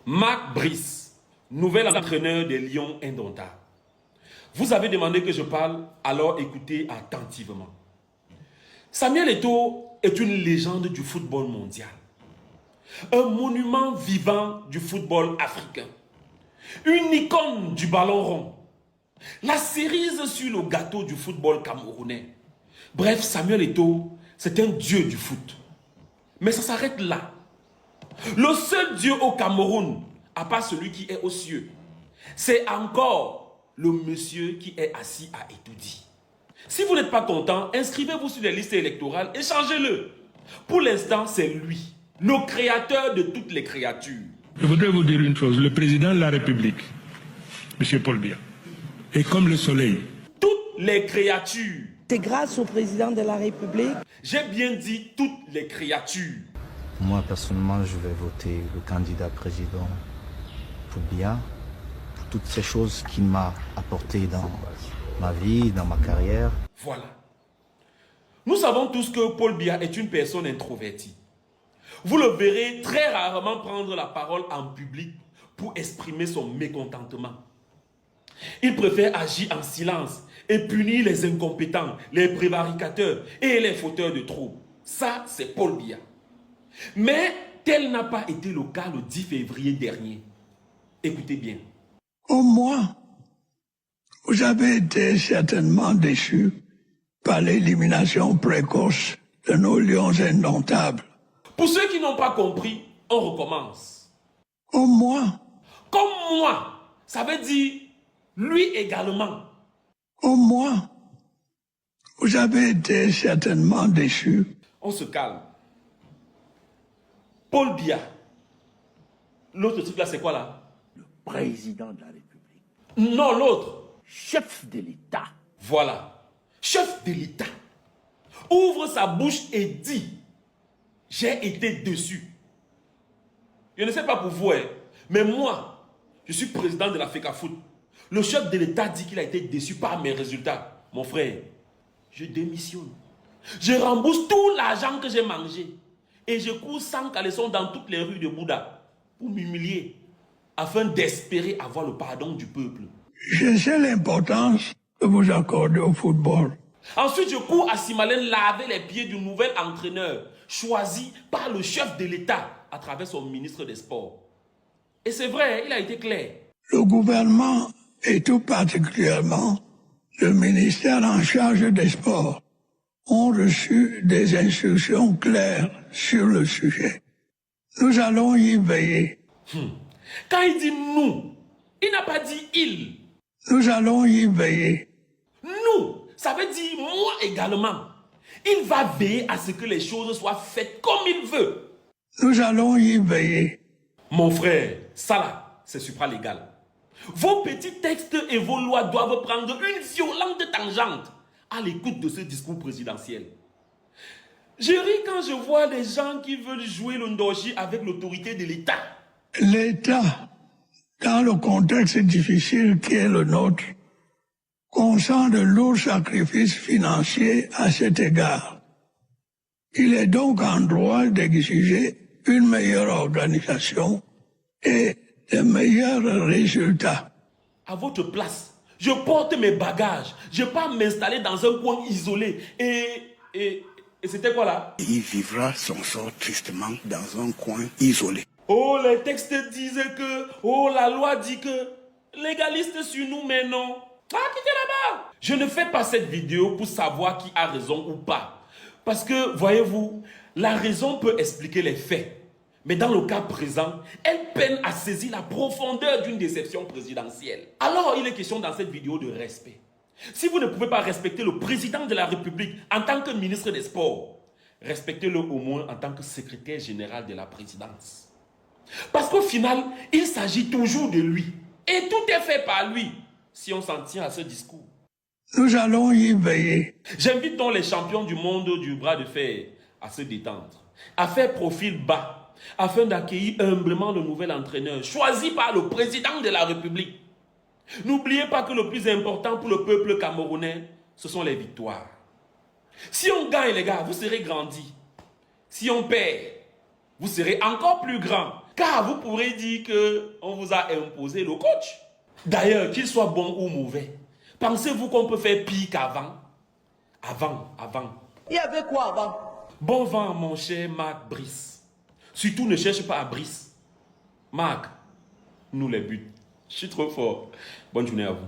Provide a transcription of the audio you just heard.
Marc Brice, nouvel entraîneur des Lions indomptables. Vous avez demandé que je parle, alors écoutez attentivement. Samuel Eto'o est une légende du football mondial. Un monument vivant du football africain. Une icône du ballon rond. La cerise sur le gâteau du football camerounais. Bref, Samuel Eto'o, c'est un dieu du foot. Mais ça s'arrête là. Le seul Dieu au Cameroun, à part celui qui est aux cieux, c'est encore le monsieur qui est assis à Etoudi. Si vous n'êtes pas content, inscrivez-vous sur les listes électorales et changez-le. Pour l'instant, c'est lui, le créateur de toutes les créatures. Je voudrais vous dire une chose, le président de la République, M. Paul Biya, est comme le soleil. Toutes les créatures. C'est grâce au président de la République. J'ai bien dit toutes les créatures. Moi, personnellement, je vais voter le candidat président Paul Biya pour toutes ces choses qu'il m'a apportées dans ma vie, dans ma carrière. Voilà. Nous savons tous que Paul Biya est une personne introvertie. Vous le verrez très rarement prendre la parole en public pour exprimer son mécontentement. Il préfère agir en silence et punir les incompétents, les prévaricateurs et les fauteurs de troubles. Ça, c'est Paul Biya. Mais tel n'a pas été le cas le 10 février dernier. Écoutez bien. Au moins, vous avez été certainement déçus par l'élimination précoce de nos lions indomptables. Pour ceux qui n'ont pas compris, on recommence. Au moins. Comme moi, ça veut dire lui également. Au moins, vous avez été certainement déçus. On se calme. Paul Biya. L'autre truc là, c'est quoi là? Le président de la République. Non, l'autre. Chef de l'État. Voilà. Chef de l'État. Ouvre sa bouche et dit, j'ai été déçu. Je ne sais pas pour vous, mais moi, je suis président de la FECAFOOT. Le chef de l'État dit qu'il a été déçu par mes résultats. Mon frère, je démissionne. Je rembourse tout l'argent que j'ai mangé. Et je cours sans caleçon dans toutes les rues de Bouddha pour m'humilier, afin d'espérer avoir le pardon du peuple. Je sais l'importance que vous accordez au football. Ensuite, je cours à Simalène laver les pieds du nouvel entraîneur, choisi par le chef de l'État à travers son ministre des Sports. Et c'est vrai, il a été clair. Le gouvernement, et tout particulièrement le ministère en charge des sports, ont reçu des instructions claires sur le sujet. Nous allons y veiller. Quand il dit nous, il n'a pas dit il. Nous allons y veiller. Nous, ça veut dire moi également. Il va veiller à ce que les choses soient faites comme il veut. Nous allons y veiller. Mon frère, ça là, c'est supralégal. Vos petits textes et vos lois doivent prendre une violente tangente à l'écoute de ce discours présidentiel. Je ris quand je vois des gens qui veulent jouer le ndoji avec l'autorité de l'État. L'État, dans le contexte difficile qui est le nôtre, consent de lourds sacrifices financiers à cet égard. Il est donc en droit d'exiger une meilleure organisation et de meilleurs résultats. À votre place, je porte mes bagages. Je ne vais pas m'installer dans un coin isolé. Et c'était quoi là? Il vivra son sort tristement dans un coin isolé. Oh, les textes disaient que... Oh, la loi dit que... Légaliste sur nous, mais non. Ah, quittez là-bas. Je ne fais pas cette vidéo pour savoir qui a raison ou pas. Parce que, voyez-vous, la raison peut expliquer les faits. Mais dans le cas présent, elle peine à saisir la profondeur d'une déception présidentielle. Alors, il est question dans cette vidéo de respect. Si vous ne pouvez pas respecter le président de la République en tant que ministre des Sports, respectez-le au moins en tant que secrétaire général de la présidence. Parce qu'au final, il s'agit toujours de lui. Et tout est fait par lui, si on s'en tient à ce discours. Nous allons y veiller. J'invite donc les champions du monde du bras de fer à se détendre, à faire profil bas, afin d'accueillir humblement le nouvel entraîneur, choisi par le président de la République. N'oubliez pas que le plus important pour le peuple camerounais, ce sont les victoires. Si on gagne, les gars, vous serez grandis. Si on perd, vous serez encore plus grand. Car vous pourrez dire qu'on vous a imposé le coach. D'ailleurs, qu'il soit bon ou mauvais, pensez-vous qu'on peut faire pire qu'avant? Avant. Il y avait quoi avant? Bon vent, mon cher Marc Brice. Surtout ne cherche pas à Brice. Marc, nous les buts. Je suis trop fort. Bonne journée à vous.